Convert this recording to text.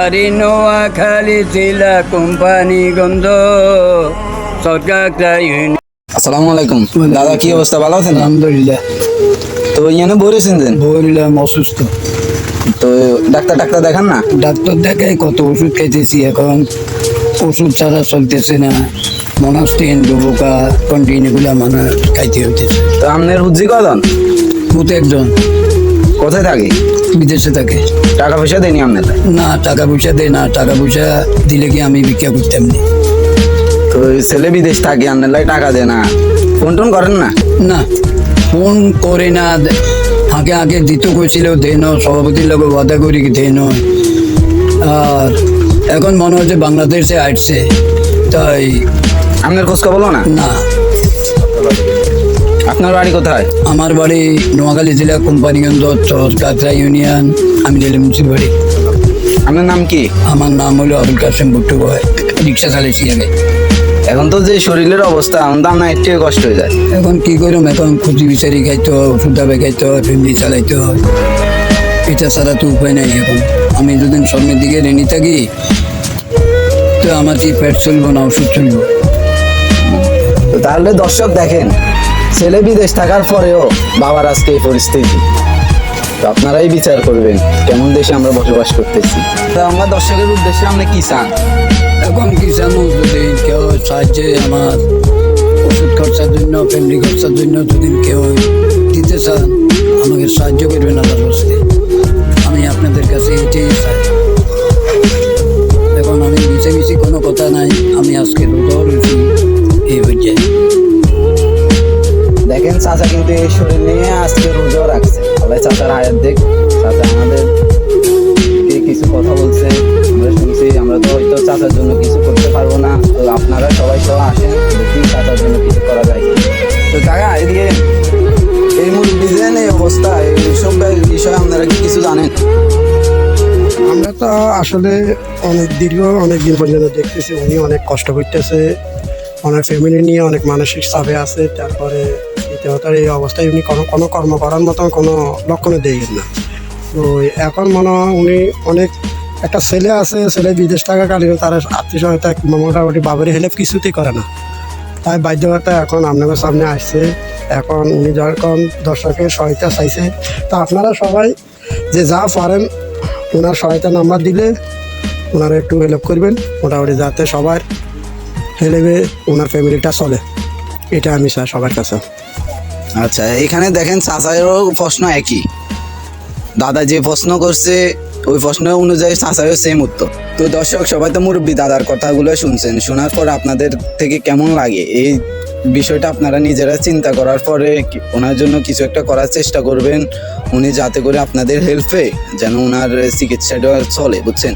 বাড়ি নোয়াখালী জেলা কোম্পানিগঞ্জ সরকার। আসসালামু আলাইকুম দাদা, কি অবস্থা? ভালো আছেন? আলহামদুলিল্লাহ। তো ইয়ানে বলেছেন দেন বললাম অসুস্থ, তো ডাক্তার দেখান না? ডাক্তার দেখাই কত ওষুধ খাইতেছি, এখন ওষুধ ছাড়া চলতেছে না। মনাস্টিন ডুবোকা কন্টিনিউ গুলা মানে খাইতে হইতেছে। তো আপনার হুজি কজন? ভূত একজন কোথায় থাকে? বিদেশে থাকে। টাকা পয়সা দেয়নি আপনার? না, টাকা পয়সা দেয় না। টাকা পয়সা দিলে কি আমি ভিক্ষা করতাম না। তো ছেলে বিদেশ থাকে, আপনার লাই টাকা দেয় না, ফোন টোন করেন না? না, ফোন করে না। আগে আগে দিত কইছিল দেন, সভাপতির লোক ওয়াদা করি দেন। আর এখন মনে হচ্ছে বাংলাদেশে আসছে, তাই আপনার খোঁজ খবর না? না। আপনার বাড়ি কোথায়? আমার বাড়ি নোয়াখালী জেলা কোম্পানিগঞ্জ কাতরা ইউনিয়ন। আমি জেলা মুন্সির বাড়ি। আপনার নাম কি? আমার নাম হলো আবুল কাসেম ভুট্টো বয়। রিক্সা চালাইছি আগে। এখন তো যে শরীরের অবস্থা, আমার দাম না একটু কষ্ট হয়ে যায়। এখন কি করুম, এখন খুঁজি বিচারি খাইতে হয়, ওষুধ দাবে খাইতে হয়, ফ্যামিলি চালাইতে হয়। এটা ছাড়া তো উপায় নাই। এখন আমি যদি সামনের দিকে রেনি থাকি তো আমার কি পেট চলবো না ওষুধ চলবো। তো তাহলে দর্শক দেখেন, ছেলে বিদেশ থাকার পরেও বাবার আজকে এই পরিস্থিতি। তো আপনারাই বিচার করবেন কেমন দেশে আমরা বসবাস করতেছি। তো আমরা দর্শকের উদ্দেশ্যে আপনি কি চান? এখন কি জানো, যদি কেউ সাহায্যে আমার ওষুধ খরচার জন্য, ফ্যামিলি খরচার জন্য যদি কেউ দিতে চান, আমাকে সাহায্য করবেন আল্লাহর হস্তে। আমি আপনাদের কাছে এটাই চাই। এখন আমি মিশামিশি কোনো কথা নাই। আমি আজকে রোজাও রয়েছি এই পর্যায়ে। দেখেন চাচা কিন্তু এই শরীর নিয়ে আজকে রোজাও রাখছে। আল্লাহ চাচার হায়াত দেখ। চাচা আমাদের কিছু কথা বলছে, আমরা শুনছি। আমরা তো হয়তো চাচার জন্য কিছু করতে পারবো না, তো আপনারা সবাই সহ আসেন, দেখি চাচার জন্য কিছু করা যায়। তো কাকা এদিকে, এই মুরব্বীদের এই অবস্থা, এইসব বিষয়ে আপনারা কি কিছু জানেন? আমরা তো আসলে অনেক দিন পর্যন্ত দেখতেছি উনি অনেক কষ্ট করতেছে, অনেক ফ্যামিলি নিয়ে অনেক মানসিক চাপে আছে। তারপরে ইতিহাতার এই অবস্থায় উনি কোনো কর্ম করার মতো কোনো লক্ষণে দেখেন না। তো এখন মনে হয় উনি অনেক, একটা ছেলে আছে, ছেলে বিদেশ থাকাকালীন তার আত্মীয় সহায়তা মোটামুটি বাবারে হেল্প কিছুতেই করে না। তাই বাধ্যকতা এখন আপনাদের সামনে আসছে। এখন উনি যখন দর্শকের সহায়তা চাইছে, তো আপনারা সবাই যে যা পারেন ওনার সহায়তা নাম্বার দিলে ওনারা একটু হেল্প করবেন, মোটামুটি যাতে সবার হেল্পে ওনার ফ্যামিলিটা চলে। এটা আমি চাই সবার কাছে। আচ্ছা, এখানে দেখেন চাচারও প্রশ্ন একই। দাদা যে প্রশ্ন করছে ওই প্রশ্ন অনুযায়ী চাচারও সেম উত্তর। তো দর্শক সবাই তো মুরব্বী দাদার কথাগুলো শুনছেন, শোনার পর আপনাদের থেকে কেমন লাগে এই বিষয়টা আপনারা নিজেরা চিন্তা করার পরে ওনার জন্য কিছু একটা করার চেষ্টা করবেন, উনি যাতে করে আপনাদের হেল্পে যেন ওনার চিকিৎসাটা চলে, বুঝছেন?